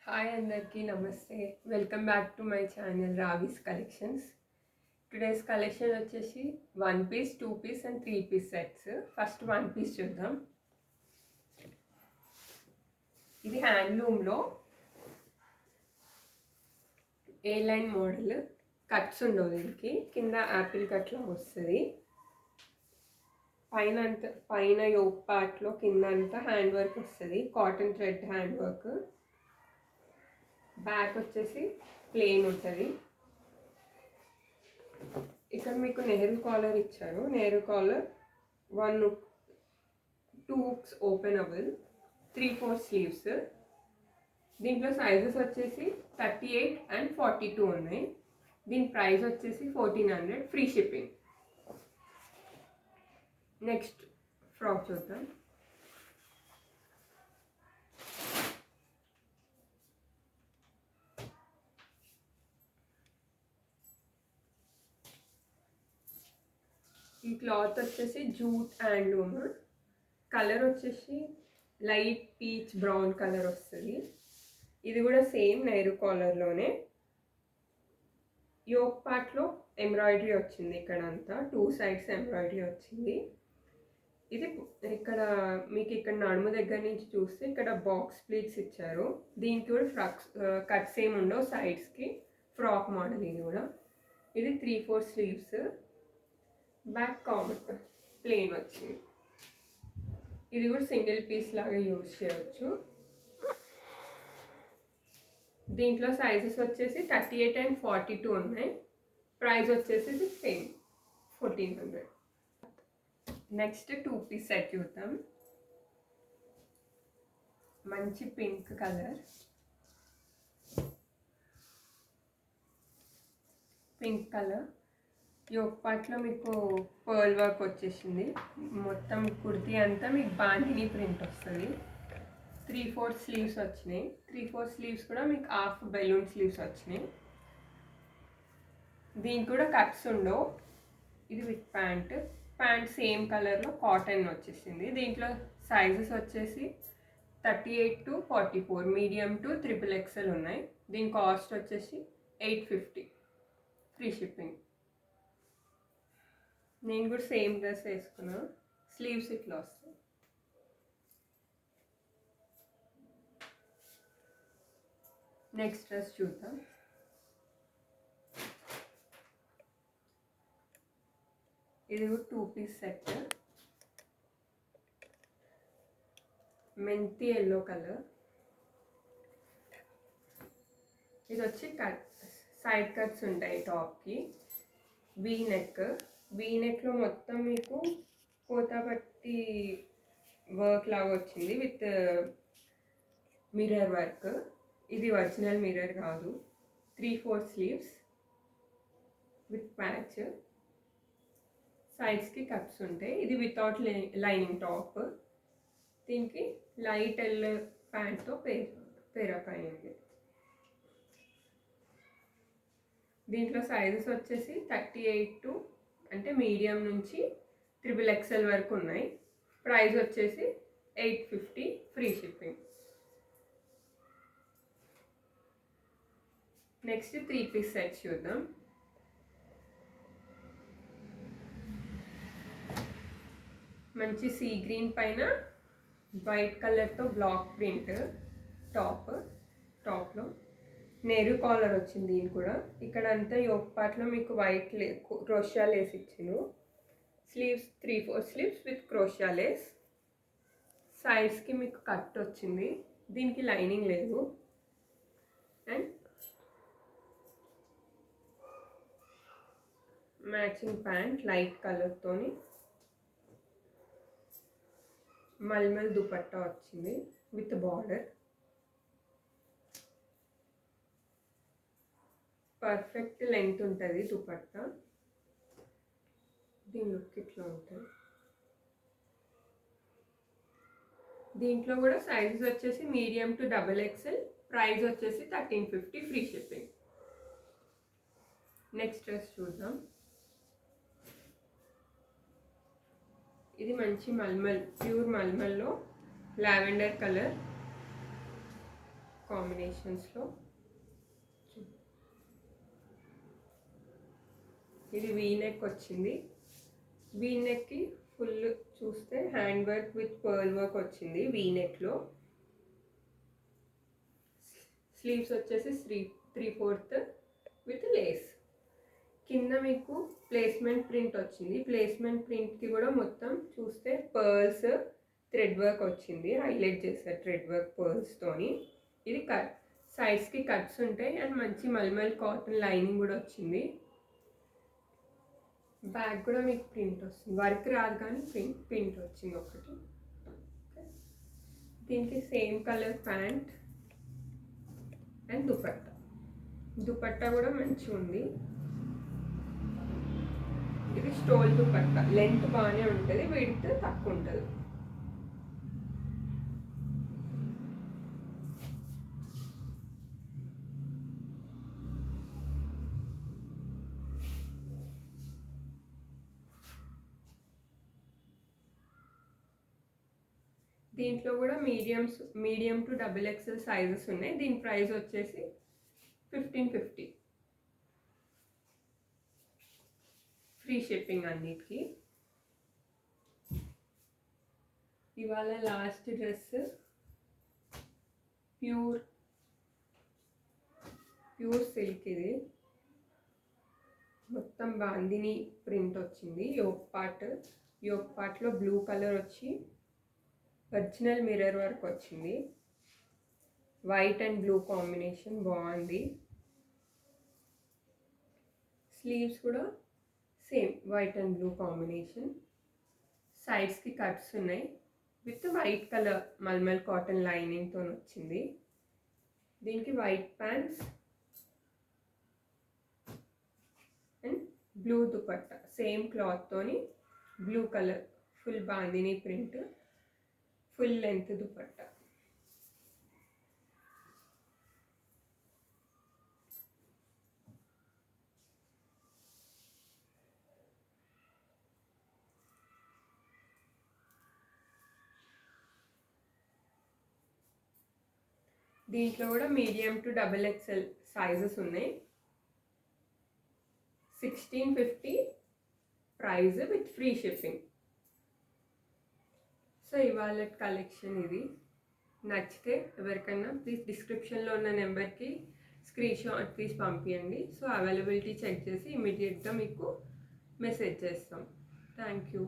Hi Andarki, Namaste. Welcome back to my channel Ravi's Collections. Today's collection వచ్చేసి 1 piece, 2 piece and 3 piece sets. First 1 piece చూద్దాం. ఇది హ్యాండ్లూమ్లో ఏ line model, cuts ఉండవు దీనికి, కింద Apple కట్లో వస్తుంది. పైన యోక్ పార్ట్లో కింద అంతా హ్యాండ్ వర్క్ వస్తుంది, cotton thread hand work. Back వచ్చేసి ప్లెయిన్ ఉంటుంది. ఇక్కడ మీకు నెహ్రూ కాలర్ ఇచ్చారు. Nehru collar 2 hooks openable, 3/4 sleeves. దీంట్లో సైజెస్ వచ్చేసి 38 and 42 ఉన్నాయి. దీని ప్రైస్ వచ్చేసి 1400, ఫ్రీ షిప్పింగ్. నెక్స్ట్ ఫ్రాక్ చూద్దాం. ఈ క్లాత్ వచ్చేసి జూట్ హ్యాండ్లూమ్. కలర్ వచ్చేసి లైట్ పీచ్ బ్రౌన్ కలర్ వస్తుంది. ఇది కూడా సేమ్ నెహ్రూ కాలర్లోనే. యోక్ పార్ట్లో ఎంబ్రాయిడరీ వచ్చింది, ఇక్కడ అంతా 2 sides ఎంబ్రాయిడరీ వచ్చింది. ఇది ఇక్కడ మీకు ఇక్కడ నడుము దగ్గర నుంచి చూస్తే ఇక్కడ బాక్స్ ప్లీట్స్ ఇచ్చారు. దీనికి కూడా కట్స్ ఏమి ఉండవు సైడ్స్కి, ఫ్రాక్ మోడల్. ఇది కూడా ఇది 3/4 స్లీవ్స్. బ్యాక్ కామన్ ప్లెయిన్ వచ్చింది. ఇది కూడా సింగిల్ పీస్ లాగా యూజ్ చేయవచ్చు. దీంట్లో సైజెస్ వచ్చేసి 38 and 42 ఉన్నాయి. ప్రైస్ వచ్చేసి సేమ్ 1400. నెక్స్ట్ 2 piece సెట్ చూద్దాం. మంచి పింక్ కలర్, యోక్ పార్ట్లో మీకు పర్ల్ వర్క్ వచ్చేసింది. మొత్తం కుర్తీ అంతా మీకు బాందిని ప్రింట్ వస్తుంది. 3/4 స్లీవ్స్ వచ్చినాయి. 3/4 స్లీవ్స్ కూడా మీకు హాఫ్ బెలూన్ స్లీవ్స్ వచ్చినాయి. దీనికి కూడా కట్స్ ఉండవు. ఇది విత్ ప్యాంట్ సేమ్ కలర్లో కాటన్ వచ్చేసింది. దీంట్లో సైజెస్ వచ్చేసి 38 to 44, మీడియం టు XXL ఉన్నాయి. దీని కాస్ట్ వచ్చేసి 850, ఫ్రీ షిప్పింగ్. నేను కూడా సేమ్ డ్రెస్ వేసుకున్నా. స్లీవ్స్ ఇట్లా వస్తాయి. నెక్స్ట్ డ్రెస్ చూద్దాం. ఇది కూడా 2 piece సెట్. మెంతి ఎల్లో కలర్. ఇది వచ్చి సైడ్ కట్స్ ఉంటాయి టాప్కి. వీ నెక్లో మొత్తం మీకు కోతాపట్టి వర్క్ లాగా వచ్చింది విత్ మిర్రర్ వర్క్. ఇది ఒరిజినల్ మిర్రర్ కాదు. 3/4 స్లీవ్స్ విత్ ప్యాచ్. సైడ్స్కి కట్స్ ఉంటాయి. ఇది లైనింగ్ టాప్. దీనికి లైట్ ఎల్లో ప్యాంట్తో పేరప్ అయ్యింది. దీంట్లో సైజెస్ వచ్చేసి 38 to అంటే మీడియం నుంచి XXL వరకు ఉన్నాయి. ప్రైస్ వచ్చేసి 850, free shipping. Next 3 piece set చూద్దాం. మంచి సీ గ్రీన్ పైన వైట్ కలర్తో బ్లాక్ ప్రింట్ టాప్లో నెహ్రూ కాలర్ వచ్చింది. దీని కూడా ఇక్కడ అంతా యోక్ పార్ట్లో మీకు వైట్ క్రోషియా లేస్ ఇచ్చాను. Sleeves 3/4 sleeves with crochet lace. సైడ్స్కి మీకు కట్ వచ్చింది. దీనికి లైనింగ్ లేదు. అండ్ మ్యాచింగ్ ప్యాంట్ లైట్ కలర్తోని మల్మల్ దుపట్టా వచ్చింది విత్ బార్డర్. పర్ఫెక్ట్ లెంత్ ఉంటుంది దుపట్టా. దీని లుక్ ఇట్లా ఉంటుంది. దీంట్లో కూడా సైజెస్ వచ్చేసి మీడియం టు XXL. ప్రైస్ వచ్చేసి 1350, ఫ్రీ షిప్పింగ్. నెక్స్ట్ డ్రెస్ చూద్దాం. ఇది మంచి ప్యూర్ మల్మల్లో లావెండర్ కలర్. కాంబినేషన్స్లో. ఇది వీ నెక్ వచ్చింది. వీ నెక్కి ఫుల్ చూస్తే hand work with pearl work వచ్చింది వీ నెక్లో. స్లీవ్స్ వచ్చేసి 3/4 విత్ లేస్. కింద మీకు ప్లేస్మెంట్ ప్రింట్ వచ్చింది. ప్లేస్మెంట్ ప్రింట్కి కూడా మొత్తం చూస్తే పర్ల్స్ థ్రెడ్ వర్క్ వచ్చింది. హైలైట్ చేశారు థ్రెడ్ వర్క్ పర్ల్స్తోని. ఇది సైడ్స్కి కట్స్ ఉంటాయి అండ్ మంచి మల్మల్ కాటన్ లైనింగ్ కూడా వచ్చింది. బ్యాక్ కూడా మీకు ప్రింట్ వస్తుంది. వర్క్ రాదు కానీ ప్రింట్ వచ్చింది ఒకటి. దీనికి same colour pant and dupatta. Dupatta కూడా మంచిగా ఉంది. ఇది స్టోల్ దుపట్టా. లెంత్ బాగానే ఉంటుంది, విడ్త్ తక్కువ ఉంటుంది. దీంట్లో కూడా మీడియం టు XXL సైజెస్ ఉన్నాయి. దీని ప్రైస్ వచ్చేసి 1550. ఫ్రీ షిప్పింగ్ అన్నిటికి. ఇవాళ లాస్ట్ డ్రెస్ ప్యూర్ సిల్క్. ఇది మొత్తం బాందిని ప్రింట్ వచ్చింది. యోక్ పార్ట్లో బ్లూ కలర్ వచ్చి ఒరిజినల్ మిర్రర్ వర్క్ వచ్చింది. వైట్ అండ్ బ్లూ కాంబినేషన్ బాగుంది. స్లీవ్స్ కూడా same white and blue combination. సైడ్స్కి కట్స్ ఉన్నాయి with white colour mulmul cotton లైనింగ్తో వచ్చింది. దీనికి white pants and blue dupatta. Same క్లాత్తోని blue colour full bandhani print, full length dupatta. దీంట్లో కూడా మీడియం టు XXL సైజెస్ ఉన్నాయి. 1650 price with free shipping. So ఇవాళ కలెక్షన్ ఇది. నచ్చితే ఎవరికైనా ప్లీజ్ డిస్క్రిప్షన్లో ఉన్న నెంబర్కి స్క్రీన్ షాట్ తీసి పంపించండి. సో అవైలబిలిటీ చెక్ చేసి ఇమీడియట్గా మీకు మెసేజ్ చేస్తాం. Thank you.